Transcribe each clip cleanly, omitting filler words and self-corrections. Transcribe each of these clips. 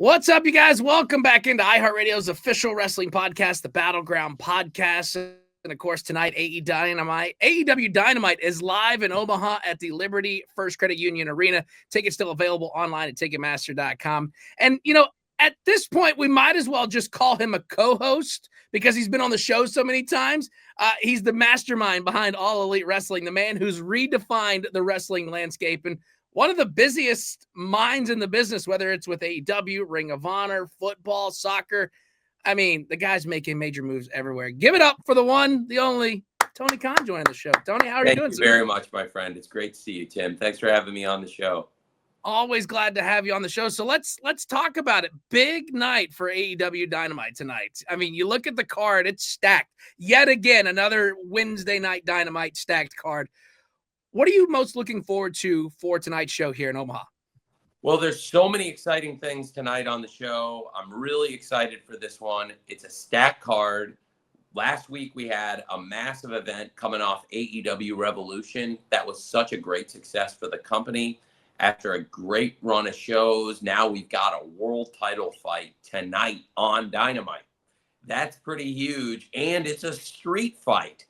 What's up, you guys? Welcome back into iHeartRadio's official wrestling podcast, the Battleground Podcast. And of course, tonight, AEW Dynamite is live in Omaha at the Liberty First Credit Union Arena. Tickets still available online at Ticketmaster.com. And, at this point, we might as well just call him a co-host because he's been on the show so many times. He's the mastermind behind All Elite Wrestling, the man who's redefined the wrestling landscape and one of the busiest minds in the business, whether it's with AEW, Ring of Honor, football, soccer. I mean, the guy's making major moves everywhere. Give it up for the one, the only, Tony Khan joining the show. Tony, how are you doing? Thank you very much, my friend. It's great to see you, Tim. Thanks for having me on the show. Always glad to have you on the show. So let's talk about it. Big night for AEW Dynamite tonight. I mean, you look at the card, it's stacked. Yet again, another Wednesday night Dynamite stacked card. What are you most looking forward to for tonight's show here in Omaha? Well, there's so many exciting things tonight on the show. I'm really excited for this one. It's a stacked card. Last week, we had a massive event coming off AEW Revolution. That was such a great success for the company. After a great run of shows, now we've got a world title fight tonight on Dynamite. That's pretty huge, and it's a street fight.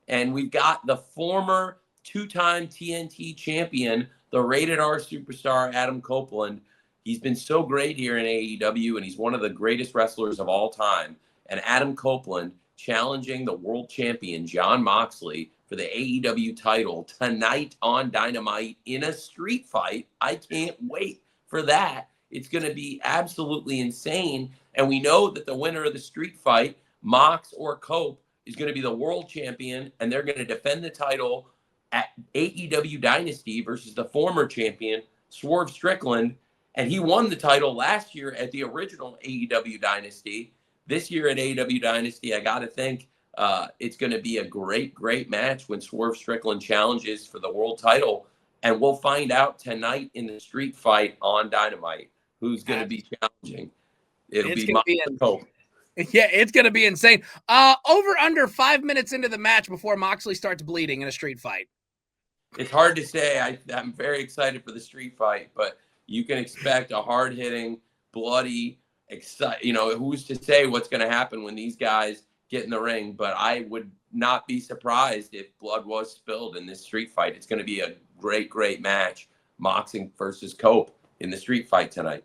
And we've got the former two-time TNT champion, the rated R superstar, Adam Copeland. He's been so great here in AEW, and he's one of the greatest wrestlers of all time. And Adam Copeland challenging the world champion, Jon Moxley, for the AEW title tonight on Dynamite in a street fight. I can't wait for that. It's going to be absolutely insane. And we know that the winner of the street fight, Mox or Cope, is going to be the world champion, and they're going to defend the title at AEW Dynasty versus the former champion, Swerve Strickland. And he won the title last year at the original AEW Dynasty. This year at AEW Dynasty, I got to think it's going to be a great, great match when Swerve Strickland challenges for the world title. And we'll find out tonight in the street fight on Dynamite who's going to be challenging. It'll be Mox and Cope. Yeah, it's going to be insane. Over under 5 minutes into the match before Moxley starts bleeding in a street fight. It's hard to say. I'm very excited for the street fight, but you can expect a hard-hitting, bloody, who's to say what's going to happen when these guys get in the ring, but I would not be surprised if blood was spilled in this street fight. It's going to be a great, great match, Mox versus Cope in the street fight tonight.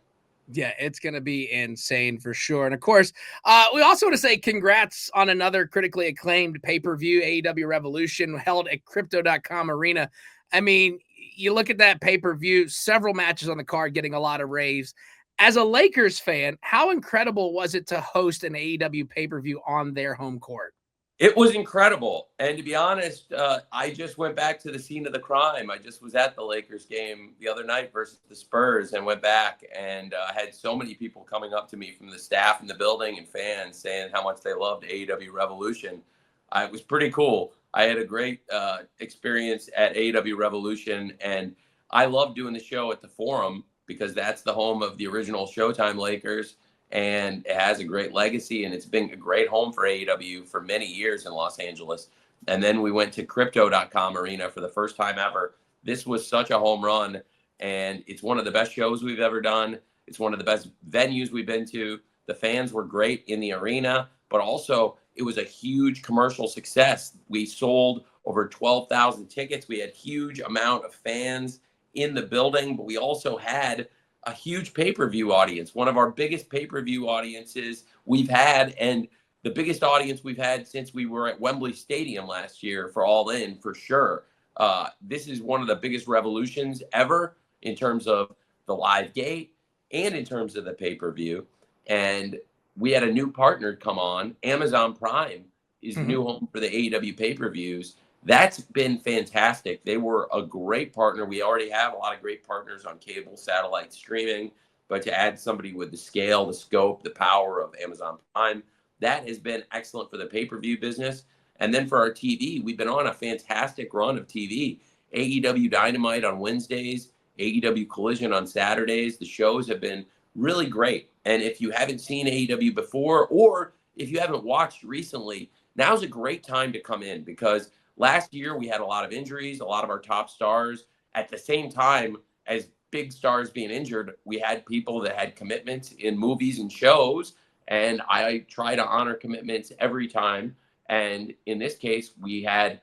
Yeah, it's going to be insane for sure. And of course, we also want to say congrats on another critically acclaimed pay-per-view, AEW Revolution, held at Crypto.com Arena. I mean, you look at that pay-per-view, several matches on the card getting a lot of raves. As a Lakers fan, how incredible was it to host an AEW pay-per-view on their home court? It was incredible. And to be honest, I just went back to the scene of the crime. I just was at the Lakers game the other night versus the Spurs and went back and had so many people coming up to me from the staff in the building and fans saying how much they loved AEW Revolution. It was pretty cool. I had a great experience at AEW Revolution, and I love doing the show at the Forum because that's the home of the original Showtime Lakers. And it has a great legacy, and it's been a great home for AEW for many years in Los Angeles. And then we went to Crypto.com Arena for the first time ever. This was such a home run, and it's one of the best shows we've ever done. It's one of the best venues we've been to. The fans were great in the arena, but also it was a huge commercial success. We sold over 12,000 tickets. We had a huge amount of fans in the building, but we also had a huge pay-per-view audience, one of our biggest pay-per-view audiences we've had, and the biggest audience we've had since we were at Wembley Stadium last year for All In, for sure. This is one of the biggest revolutions ever in terms of the live gate and in terms of the pay-per-view. And we had a new partner come on. Amazon Prime is the new home for the AEW pay-per-views. That's been fantastic. They were a great partner. We already have a lot of great partners on cable, satellite, streaming, but to add somebody with the scale, the scope, the power of Amazon Prime, that has been excellent for the pay-per-view business. And then for our TV, we've been on a fantastic run of TV. AEW Dynamite on Wednesdays, AEW Collision on Saturdays. The shows have been really great. And if you haven't seen AEW before, or if you haven't watched recently, now's a great time to come in because last year, we had a lot of injuries, a lot of our top stars. At the same time as big stars being injured, we had people that had commitments in movies and shows, and I try to honor commitments every time. And in this case, we had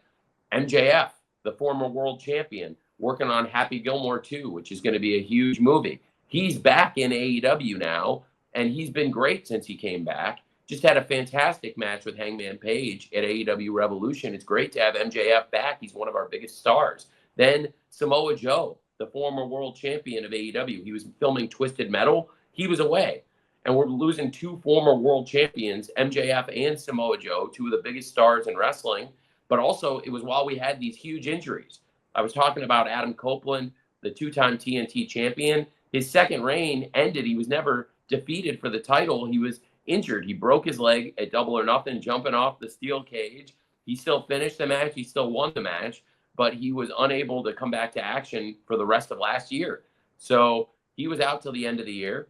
MJF, the former world champion, working on Happy Gilmore 2, which is going to be a huge movie. He's back in AEW now, and he's been great since he came back. Just had a fantastic match with Hangman Page at AEW Revolution. It's great to have MJF back. He's one of our biggest stars. Then Samoa Joe, the former world champion of AEW. He was filming Twisted Metal. He was away. And we're losing two former world champions, MJF and Samoa Joe, two of the biggest stars in wrestling. But also, it was while we had these huge injuries. I was talking about Adam Copeland, the two-time TNT champion. His second reign ended. He was never defeated for the title. He was injured. He broke his leg at Double or Nothing, jumping off the steel cage. He still finished the match. He still won the match, but he was unable to come back to action for the rest of last year. So he was out till the end of the year.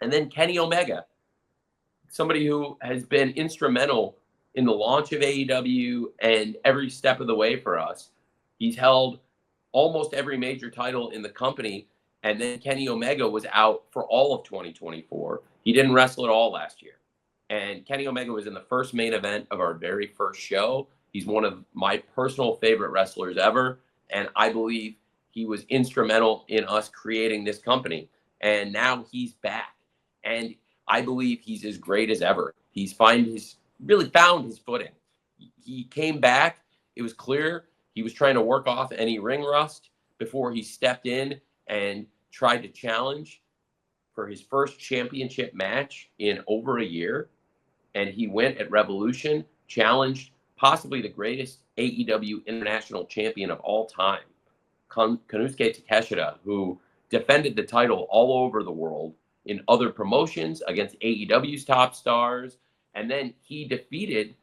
And then Kenny Omega, somebody who has been instrumental in the launch of AEW and every step of the way for us. He's held almost every major title in the company. And then Kenny Omega was out for all of 2024. He didn't wrestle at all last year. And Kenny Omega was in the first main event of our very first show. He's one of my personal favorite wrestlers ever. And I believe he was instrumental in us creating this company. And now he's back. And I believe he's as great as ever. He's really found his footing. He came back. It was clear he was trying to work off any ring rust before he stepped in and tried to challenge for his first championship match in over a year. And he went at Revolution, challenged possibly the greatest AEW international champion of all time, Konosuke Takeshita, who defended the title all over the world in other promotions against AEW's top stars. And then he defeated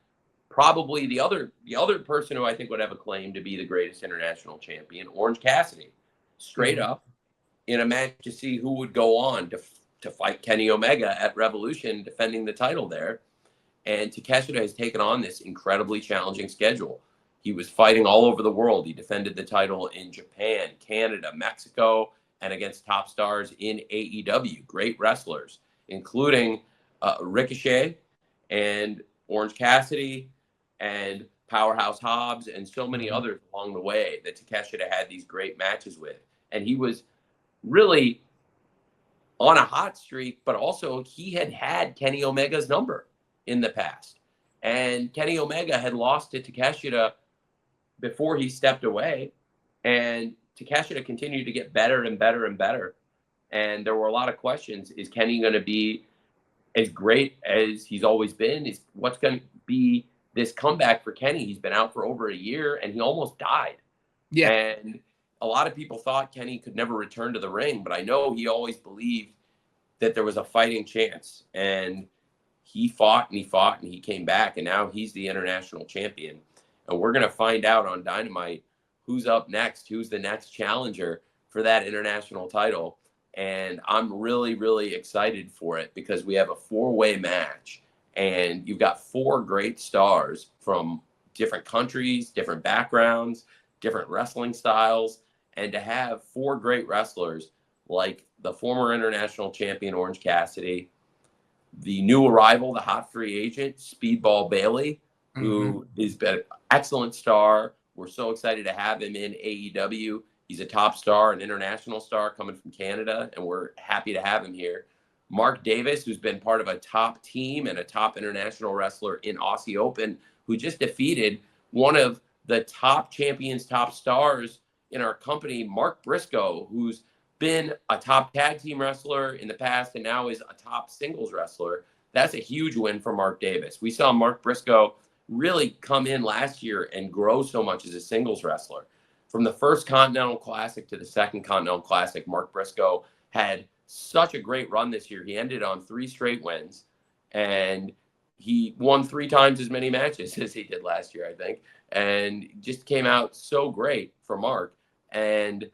probably the other person who I think would have a claim to be the greatest international champion, Orange Cassidy, straight up in a match to see who would go on to fight Kenny Omega at Revolution, defending the title there. And Takeshita has taken on this incredibly challenging schedule. He was fighting all over the world. He defended the title in Japan, Canada, Mexico, and against top stars in AEW, great wrestlers, including Ricochet and Orange Cassidy and Powerhouse Hobbs and so many others along the way that Takeshita had these great matches with. And he was really on a hot streak, but also he had Kenny Omega's number in the past. And Kenny Omega had lost to Takeshita before he stepped away. And Takeshita continued to get better and better and better. And there were a lot of questions. Is Kenny going to be as great as he's always been? What's going to be this comeback for Kenny? He's been out for over a year and he almost died. Yeah. And a lot of people thought Kenny could never return to the ring, but I know he always believed that there was a fighting chance. And he fought and he fought and he came back, and now he's the international champion. And we're going to find out on Dynamite who's up next, who's the next challenger for that international title. And I'm really, really excited for it because we have a four-way match and you've got four great stars from different countries, different backgrounds, different wrestling styles. And to have four great wrestlers like the former international champion, Orange Cassidy, the new arrival, the hot free agent, Speedball Bailey, who is an excellent star. We're so excited to have him in AEW. He's a top star, an international star coming from Canada, and we're happy to have him here. Mark Davis, who's been part of a top team and a top international wrestler in Aussie Open, who just defeated one of the top champions, top stars in our company, Mark Briscoe, who's been a top tag team wrestler in the past and now is a top singles wrestler. That's a huge win for Mark Davis. We saw Mark Briscoe really come in last year and grow so much as a singles wrestler. From the first Continental Classic to the second Continental Classic, Mark Briscoe had such a great run this year. He ended on 3 straight wins, and he won 3 times as many matches as he did last year, I think, and just came out so great for Mark. And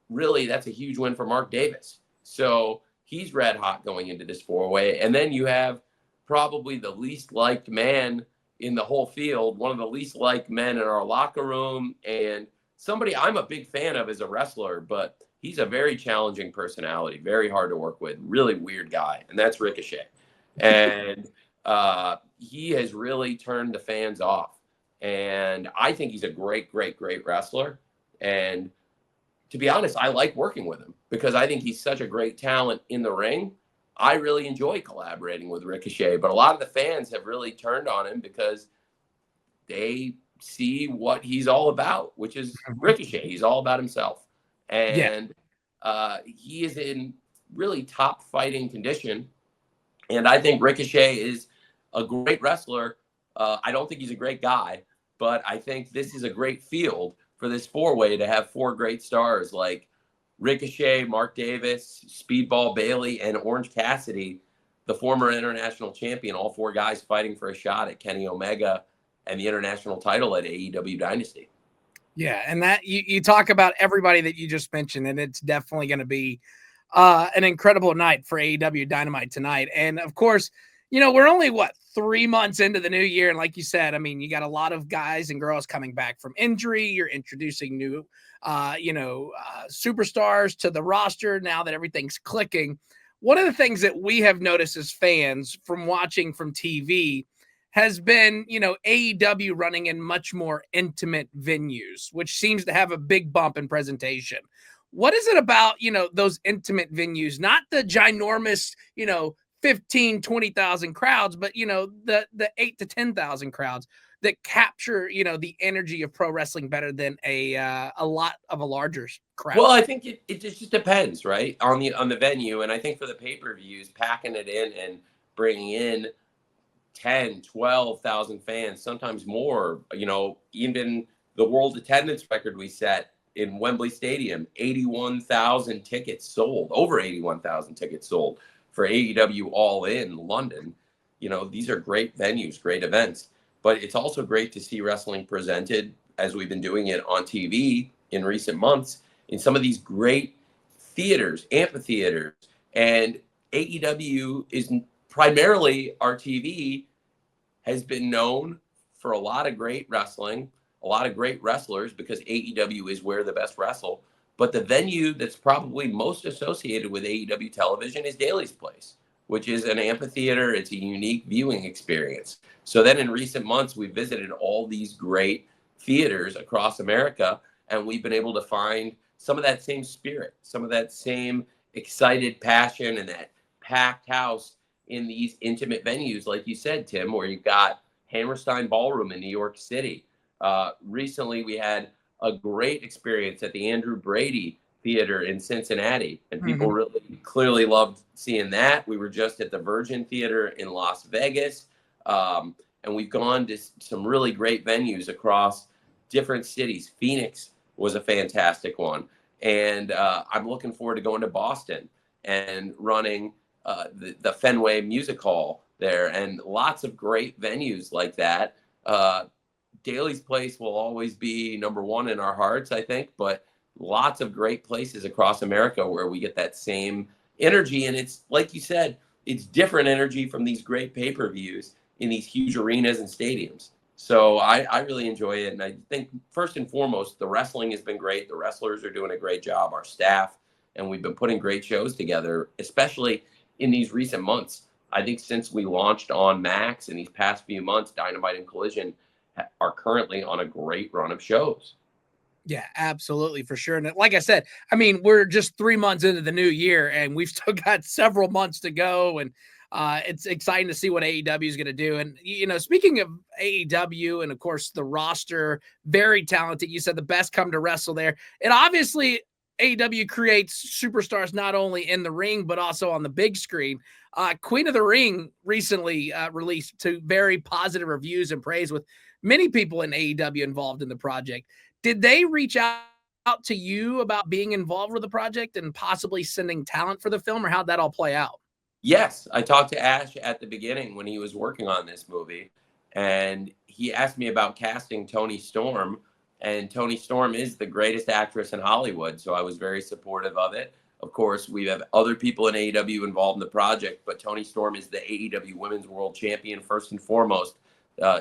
really, that's a huge win for Mark Davis. So he's red hot going into this 4-way. And then you have probably the least liked man in the whole field, one of the least liked men in our locker room, and somebody I'm a big fan of as a wrestler, but he's a very challenging personality, very hard to work with, really weird guy, and that's Ricochet. And he has really turned the fans off. And I think he's a great, great, great wrestler. And to be honest, I like working with him because I think he's such a great talent in the ring. I really enjoy collaborating with Ricochet, but a lot of the fans have really turned on him because they see what he's all about, which is Ricochet. He's all about himself. And he is in really top fighting condition. And I think Ricochet is a great wrestler. I don't think he's a great guy, but I think this is a great field for this four-way to have four great stars like Ricochet, Mark Davis, Speedball Bailey, and Orange Cassidy, the former international champion, all four guys fighting for a shot at Kenny Omega and the international title at AEW Dynasty. Yeah, and that you talk about everybody that you just mentioned, and it's definitely going to be an incredible night for AEW Dynamite tonight. And of course, we're only 3 months into the new year, and like you said, I mean, you got a lot of guys and girls coming back from injury. You're introducing new, superstars to the roster now that everything's clicking. One of the things that we have noticed as fans from watching from TV has been, AEW running in much more intimate venues, which seems to have a big bump in presentation. What is it about, those intimate venues, not the ginormous, 15, 20,000 crowds, but, the 8 to 10,000 crowds that capture, the energy of pro wrestling better than a lot of a larger crowd? Well, I think it just depends, right, on the venue. And I think for the pay-per-views, packing it in and bringing in 10, 12,000 fans, sometimes more, even the world attendance record we set in Wembley Stadium, 81,000 tickets sold, over 81,000 tickets sold for AEW All In London. These are great venues, great events, but it's also great to see wrestling presented as we've been doing it on TV in recent months in some of these great theaters, amphitheaters. And AEW is primarily, our TV has been known for a lot of great wrestling, a lot of great wrestlers, because AEW is where the best wrestle. But the venue that's probably most associated with AEW television is Daly's Place, which is an amphitheater. It's a unique viewing experience. So then in recent months, we visited all these great theaters across America, and we've been able to find some of that same spirit, some of that same excited passion and that packed house in these intimate venues, like you said, Tim, where you've got Hammerstein Ballroom in New York City. Recently, we had a great experience at the Andrew Brady Theater in Cincinnati, and people really clearly loved seeing that. We were just at the Virgin Theater in Las Vegas, and we've gone to some really great venues across different cities. Phoenix was a fantastic one, and I'm looking forward to going to Boston and running the Fenway Music Hall there, and lots of great venues like that. Daly's Place will always be number one in our hearts, I think, but lots of great places across America where we get that same energy. And it's like you said, it's different energy from these great pay-per-views in these huge arenas and stadiums. So I really enjoy it. And I think first and foremost, the wrestling has been great. The wrestlers are doing a great job, our staff, and we've been putting great shows together, especially in these recent months. I think since we launched on Max in these past few months, Dynamite and Collision are currently on a great run of shows. Yeah, absolutely, for sure. And like I said, I mean, we're just 3 months into the new year, and we've still got several months to go. And it's exciting to see what AEW is going to do. And, speaking of AEW and, of course, the roster, very talented. You said the best come to wrestle there. And obviously, AEW creates superstars not only in the ring, but also on the big screen. Queen of the Ring recently released to very positive reviews and praise, with many people in AEW involved in the project. Did they reach out to you about being involved with the project and possibly sending talent for the film, or how'd that all play out? Yes, I talked to Ash at the beginning when he was working on this movie, and he asked me about casting Toni Storm, and Toni Storm is the greatest actress in Hollywood, so I was very supportive of it. Of course, we have other people in AEW involved in the project, but Toni Storm is the AEW Women's World Champion first and foremost.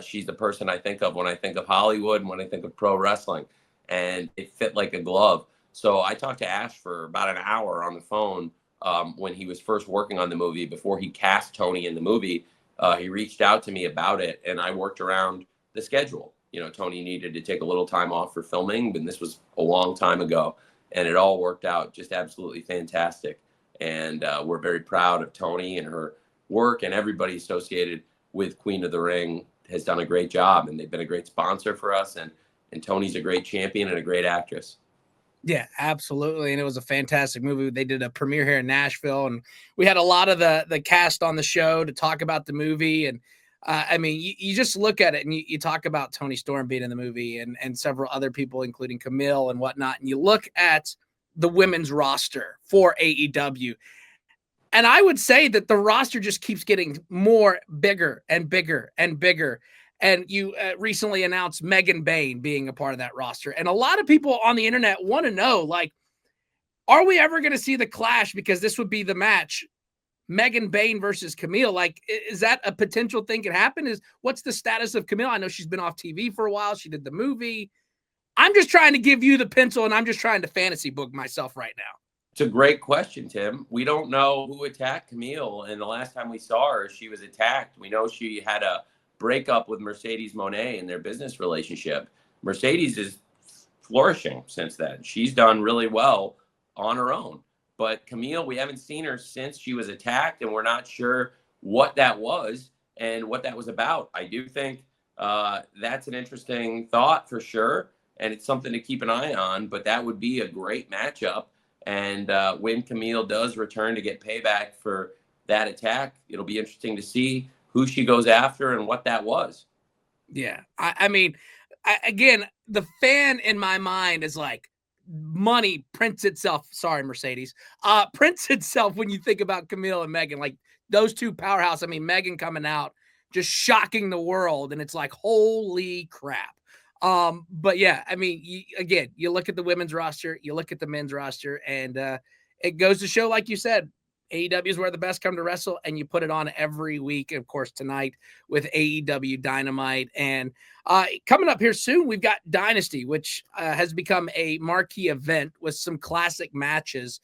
She's the person I think of when I think of Hollywood and when I think of pro wrestling, and it fit like a glove. So I talked to Ash for about an hour on the phone when he was first working on the movie. Before he cast Tony in the movie, he reached out to me about it, and I worked around the schedule. Tony needed to take a little time off for filming, but this was a long time ago, and it all worked out just absolutely fantastic. And we're very proud of Tony and her work, and everybody associated with Queen of the Ring has done a great job, and they've been a great sponsor for us. And Tony's a great champion and a great actress. Yeah, absolutely. And it was a fantastic movie. They did a premiere here in Nashville, and we had a lot of the cast on the show to talk about the movie. And I mean, you just look at it and you talk about Tony Storm being in the movie and several other people, including Kamille and whatnot. And you look at the women's roster for AEW. And I would say that the roster just keeps getting bigger and bigger and bigger. And you recently announced Megan Bayne being a part of that roster. And a lot of people on the internet want to know, like, are we ever going to see the clash? Because this would be the match, Megan Bayne versus Kamille. Like, is that a potential thing could happen? What's the status of Kamille? I know she's been off TV for a while. She did the movie. I'm just trying to give you the pencil, and I'm just trying to fantasy book myself right now. It's a great question, Tim. We don't know who attacked Kamille. And the last time we saw her, she was attacked. We know she had a breakup with Mercedes Moné in their business relationship. Mercedes is flourishing since then. She's done really well on her own. But Kamille, we haven't seen her since she was attacked, and we're not sure what that was and what that was about. I do think that's an interesting thought for sure, and it's something to keep an eye on, but that would be a great matchup. And when Kamille does return to get payback for that attack, it'll be interesting to see who she goes after and what that was. Yeah. I mean, again, the fan in my mind is like, money prints itself. Sorry, Mercedes. Prints itself when you think about Kamille and Megan, like those two powerhouse. I mean, Megan coming out, just shocking the world. And it's like, holy crap. But yeah, I mean, you look at the women's roster, you look at the men's roster, and it goes to show, like you said, AEW is where the best come to wrestle, and you put it on every week. Of course, tonight with AEW Dynamite. And coming up here soon, we've got Dynasty, which has become a marquee event with some classic matches.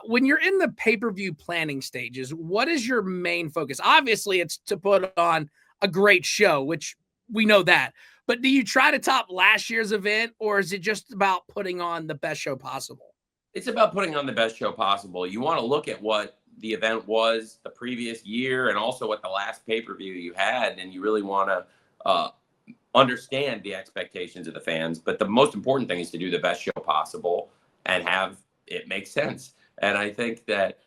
When you're in the pay-per-view planning stages, what is your main focus? Obviously, it's to put on a great show, which we know that. But do you try to top last year's event, or is it just about putting on the best show possible? It's about putting on the best show possible. You want to look at what the event was the previous year and also what the last pay-per-view you had, and you really want to understand the expectations of the fans. But the most important thing is to do the best show possible and have it make sense. And I think that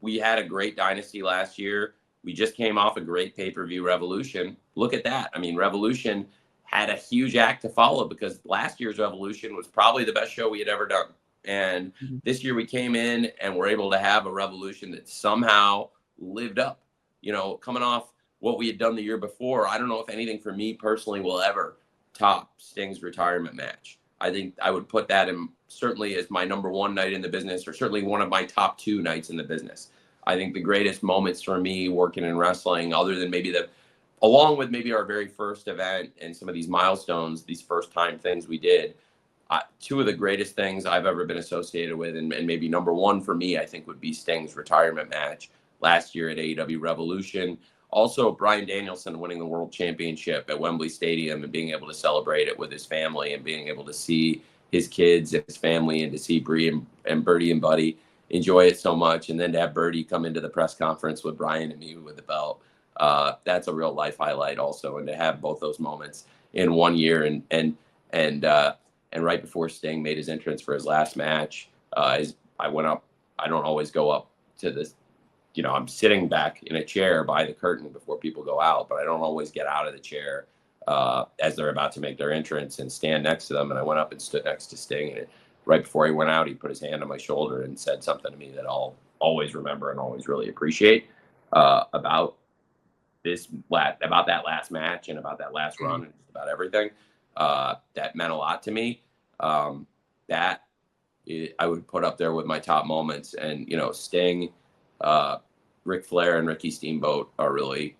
we had a great Dynasty last year. We just came off a great pay-per-view Revolution. Look at that. I mean, Revolution had a huge act to follow because last year's Revolution was probably the best show we had ever done. And this year we came in and were able to have a Revolution that somehow lived up, coming off what we had done the year before. I don't know if anything for me personally will ever top Sting's retirement match. I think I would put that in certainly as my number one night in the business, or certainly one of my top two nights in the business. I think the greatest moments for me working in wrestling, other than along with maybe our very first event and some of these milestones, these first time things we did, two of the greatest things I've ever been associated with, and maybe number one for me, I think, would be Sting's retirement match last year at AEW Revolution. Also, Bryan Danielson winning the world championship at Wembley Stadium and being able to celebrate it with his family and being able to see his kids and his family and to see Bree and Birdie and Buddy enjoy it so much. And then to have Birdie come into the press conference with Bryan and me with the belt. That's a real life highlight also. And to have both those moments in 1 year and right before Sting made his entrance for his last match, I went up. I don't always go up to this, I'm sitting back in a chair by the curtain before people go out, but I don't always get out of the chair as they're about to make their entrance and stand next to them. And I went up and stood next to Sting. And right before he went out, he put his hand on my shoulder and said something to me that I'll always remember and always really appreciate about that last match and about that last run and just about everything. That meant a lot to me. I would put up there with my top moments. And, Sting, Ric Flair, and Ricky Steamboat are really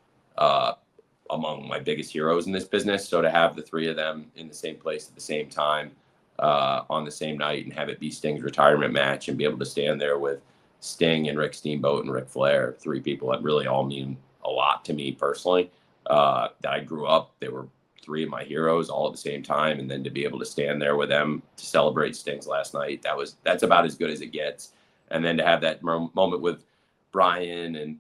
among my biggest heroes in this business. So to have the three of them in the same place at the same time on the same night and have it be Sting's retirement match and be able to stand there with Sting and Rick Steamboat and Ric Flair, three people that really all mean a lot to me personally. That I grew up, they were three of my heroes all at the same time, and then to be able to stand there with them to celebrate Sting's last night, that's about as good as it gets. And then to have that moment with Brian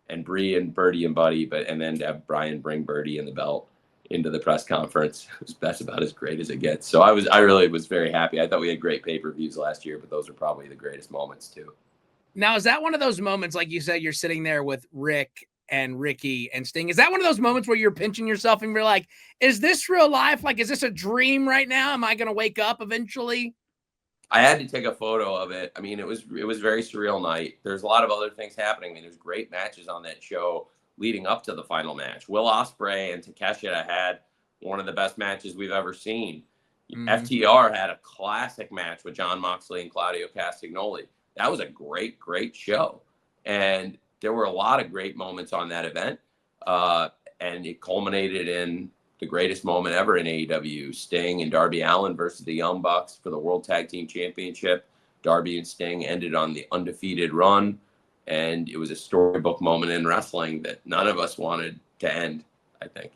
and Bree and Birdie and Buddy, and then to have Brian bring Birdie and the belt into the press conference, that's about as great as it gets. So I really was very happy. I thought we had great pay-per-views last year, but those are probably the greatest moments too. Now, is that one of those moments, like you said, you're sitting there with Rick and Ricky and Sting? Is that one of those moments where you're pinching yourself and you're like, is this real life? Like, is this a dream right now? Am I going to wake up eventually? I had to take a photo of it. I mean, it was very surreal night. There's a lot of other things happening. I mean, there's great matches on that show leading up to the final match. Will Ospreay and Takeshita had one of the best matches we've ever seen. FTR had a classic match with Jon Moxley and Claudio Castagnoli. That was a great, great show. And there were a lot of great moments on that event. And it culminated in the greatest moment ever in AEW, Sting and Darby Allin versus the Young Bucks for the World Tag Team Championship. Darby and Sting ended on the undefeated run. And it was a storybook moment in wrestling that none of us wanted to end, I think.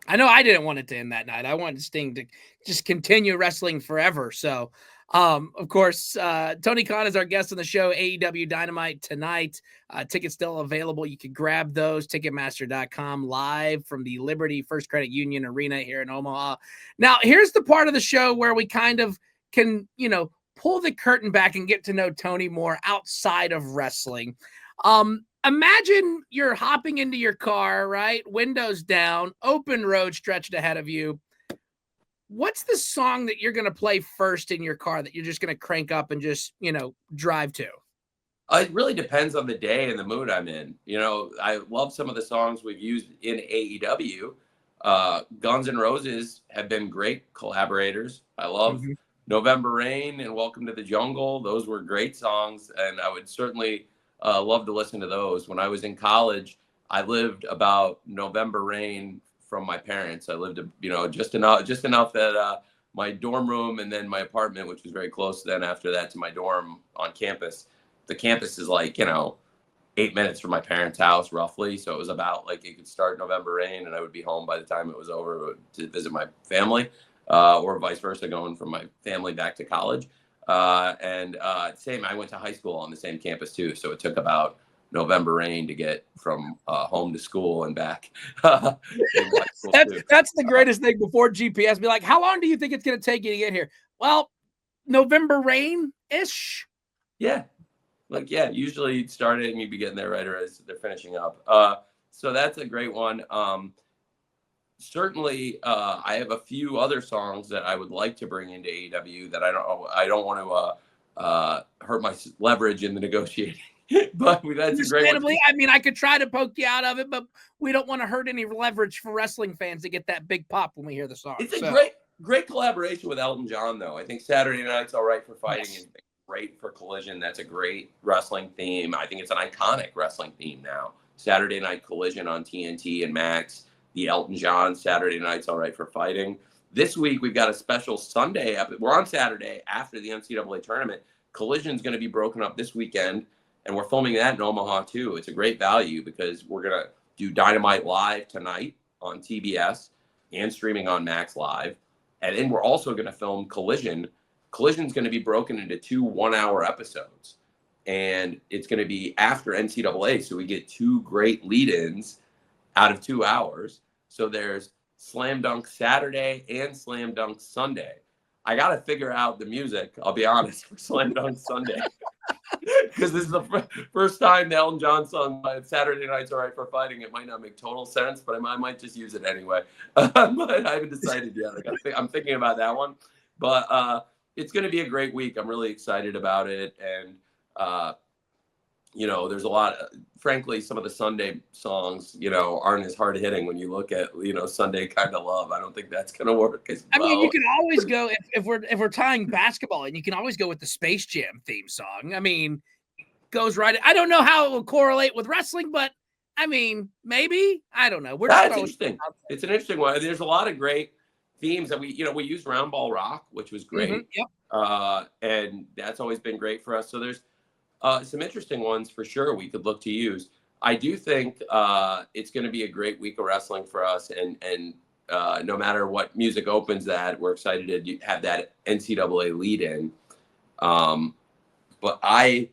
I know I didn't want it to end that night. I wanted Sting to just continue wrestling forever. So, of course, Tony Khan is our guest on the show, AEW Dynamite tonight. Tickets still available. You can grab those, Ticketmaster.com, live from the Liberty First Credit Union Arena here in Omaha. Now, here's the part of the show where we kind of can, pull the curtain back and get to know Tony more outside of wrestling. Imagine you're hopping into your car, right? Windows down, open road stretched ahead of you. What's the song that you're going to play first in your car that you're just going to crank up and just, drive to? It really depends on the day and the mood I'm in. I love some of the songs we've used in AEW. Guns N' Roses have been great collaborators. I love November Rain and Welcome to the Jungle. Those were great songs, and I would certainly love to listen to those. When I was in college, I lived about November Rain from my parents. I lived, just enough that my dorm room and then my apartment, which was very close then after that to my dorm on campus. The campus is 8 minutes from my parents' house roughly. So it was about it could start November Rain and I would be home by the time it was over to visit my family, or vice versa, going from my family back to college. Same, I went to high school on the same campus too. So it took about November Rain to get from home to school and back. That's the greatest thing before GPS. Be like, how long do you think it's going to take you to get here? Well, November Rain-ish. Yeah. Usually you'd start it and you'd be getting there right as they're finishing up. So that's a great one. Certainly, I have a few other songs that I would like to bring into AEW that I don't want to hurt my leverage in the negotiating. But that's a great one. I mean, I could try to poke you out of it, but we don't want to hurt any leverage for wrestling fans to get that big pop when we hear the song. It's a great collaboration with Elton John, though. I think Saturday Night's All Right for Fighting is great for Collision. That's a great wrestling theme. I think it's an iconic wrestling theme now. Saturday Night Collision on TNT and Max. The Elton John Saturday Night's All Right for Fighting. This week, we've got a special Sunday. We're on Saturday after the NCAA tournament. Collision's going to be broken up this weekend, and we're filming that in Omaha, too. It's a great value because we're going to do Dynamite live tonight on TBS and streaming on Max Live. And then we're also going to film Collision. Collision's going to be broken into 2 one-hour episodes. And it's going to be after NCAA, so we get 2 great lead-ins out of 2 hours. So there's Slam Dunk Saturday and Slam Dunk Sunday. I got to figure out the music, I'll be honest, for Slam Dunk Sunday. Because this is the first time the Elton John song, Saturday Night's All Right for Fighting. It might not make total sense, but I might just use it anyway. But I haven't decided yet. I'm thinking about that one. But it's going to be a great week. I'm really excited about it. And, there's a lot of, frankly, some of the Sunday songs, aren't as hard hitting when you look at, Sunday Kind of Love. I don't think that's going to work as well. I mean, you can always go, if we're tying basketball, and you can always go with the Space Jam theme song. I mean, goes right. I don't know how it will correlate with wrestling, but I mean, maybe. I don't know. That's interesting. It's an interesting one. There's a lot of great themes that we used Round Ball Rock, which was great. Yep. And that's always been great for us. So there's some interesting ones for sure we could look to use. I do think it's going to be a great week of wrestling for us, and no matter what music opens that, we're excited to have that NCAA lead in. But I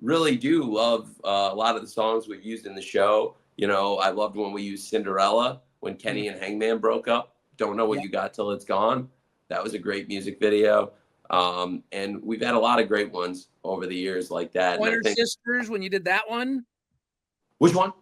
really do love a lot of the songs we've used in the show. I loved when we used Cinderella, when Kenny and Hangman broke up. Don't know what you got till it's gone. That was a great music video. And we've had a lot of great ones over the years like that. Pointer Sisters, when you did that one. Which one?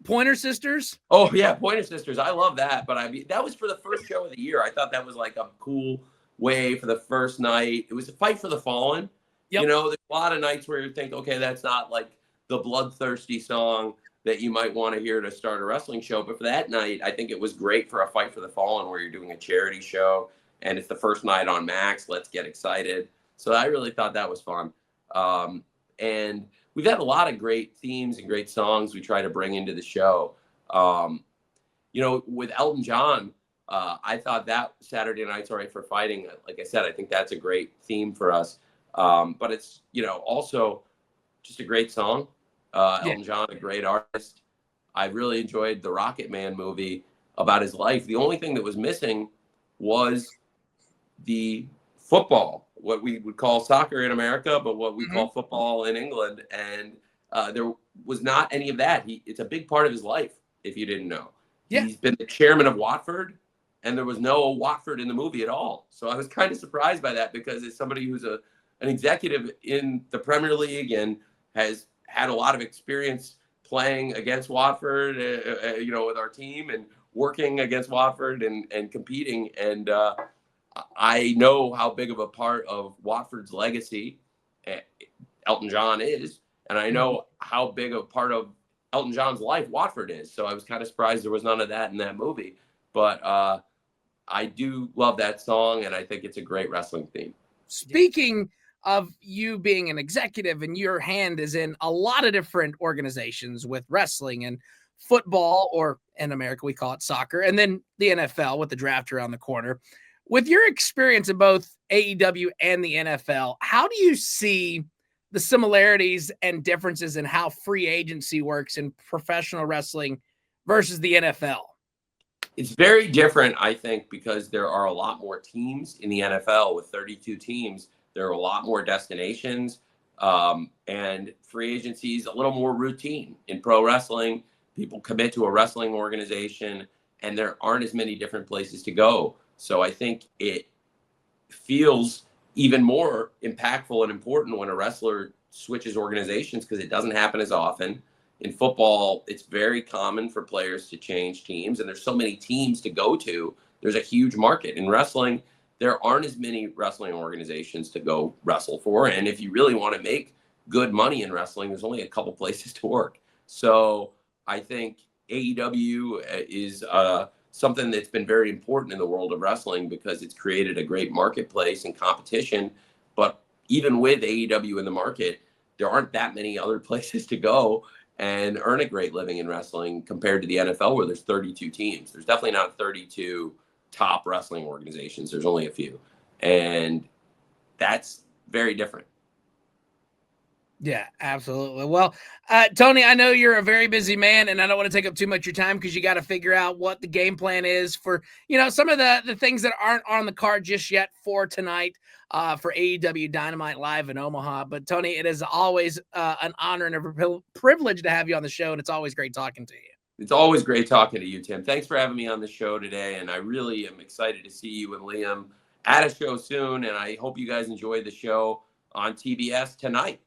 Pointer Sisters. Oh yeah, Pointer Sisters. I love that. But that was for the first show of the year. I thought that was like a cool way for the first night. It was a fight for the fallen. Yep. There's a lot of nights where you think, okay, that's not like the bloodthirsty song that you might want to hear to start a wrestling show. But for that night, I think it was great for a fight for the fallen where you're doing a charity show and it's the first night on Max. Let's get excited. So I really thought that was fun. And we've had a lot of great themes and great songs we try to bring into the show. With Elton John, I thought that Saturday Night's All Right for Fighting, like I said, I think that's a great theme for us. But it's, also just a great song. Elton John, a great artist. I really enjoyed the Rocket Man movie about his life. The only thing that was missing was the football, what we would call soccer in America, but what we call football in England. And there was not any of that. It's a big part of his life, if you didn't know. Yeah. He's been the chairman of Watford, and there was no Watford in the movie at all. So I was kind of surprised by that, because as somebody who's an executive in the Premier League and has had a lot of experience playing against Watford, with our team and working against Watford and competing. And I know how big of a part of Watford's legacy Elton John is. And I know how big a part of Elton John's life Watford is. So I was kind of surprised there was none of that in that movie. But I do love that song, and I think it's a great wrestling theme. Speaking of you being an executive, and your hand is in a lot of different organizations with wrestling and football, or in America we call it soccer, and then the NFL with the draft around the corner. With your experience in both AEW and the NFL, how do you see the similarities and differences in how free agency works in professional wrestling versus the NFL? It's very different, I think, because there are a lot more teams in the NFL. With 32 teams, there are a lot more destinations, and free agency is a little more routine. In pro wrestling, people commit to a wrestling organization, and there aren't as many different places to go. So I think it feels even more impactful and important when a wrestler switches organizations, because it doesn't happen as often. In football, it's very common for players to change teams, and there's so many teams to go to. There's a huge market. In wrestling, there aren't as many wrestling organizations to go wrestle for. And if you really want to make good money in wrestling, there's only a couple places to work. So I think AEW is something that's been very important in the world of wrestling, because it's created a great marketplace and competition. But even with AEW in the market, there aren't that many other places to go and earn a great living in wrestling compared to the NFL, where there's 32 teams. There's definitely not 32 top wrestling organizations. There's only a few. And that's very different. Yeah, absolutely. Well, Tony, I know you're a very busy man, and I don't want to take up too much of your time, because you got to figure out what the game plan is for, some of the things that aren't on the card just yet for tonight for AEW Dynamite live in Omaha. But Tony, it is always an honor and a privilege to have you on the show, and it's always great talking to you. It's always great talking to you, Tim. Thanks for having me on the show today, and I really am excited to see you and Liam at a show soon, and I hope you guys enjoy the show on TBS tonight.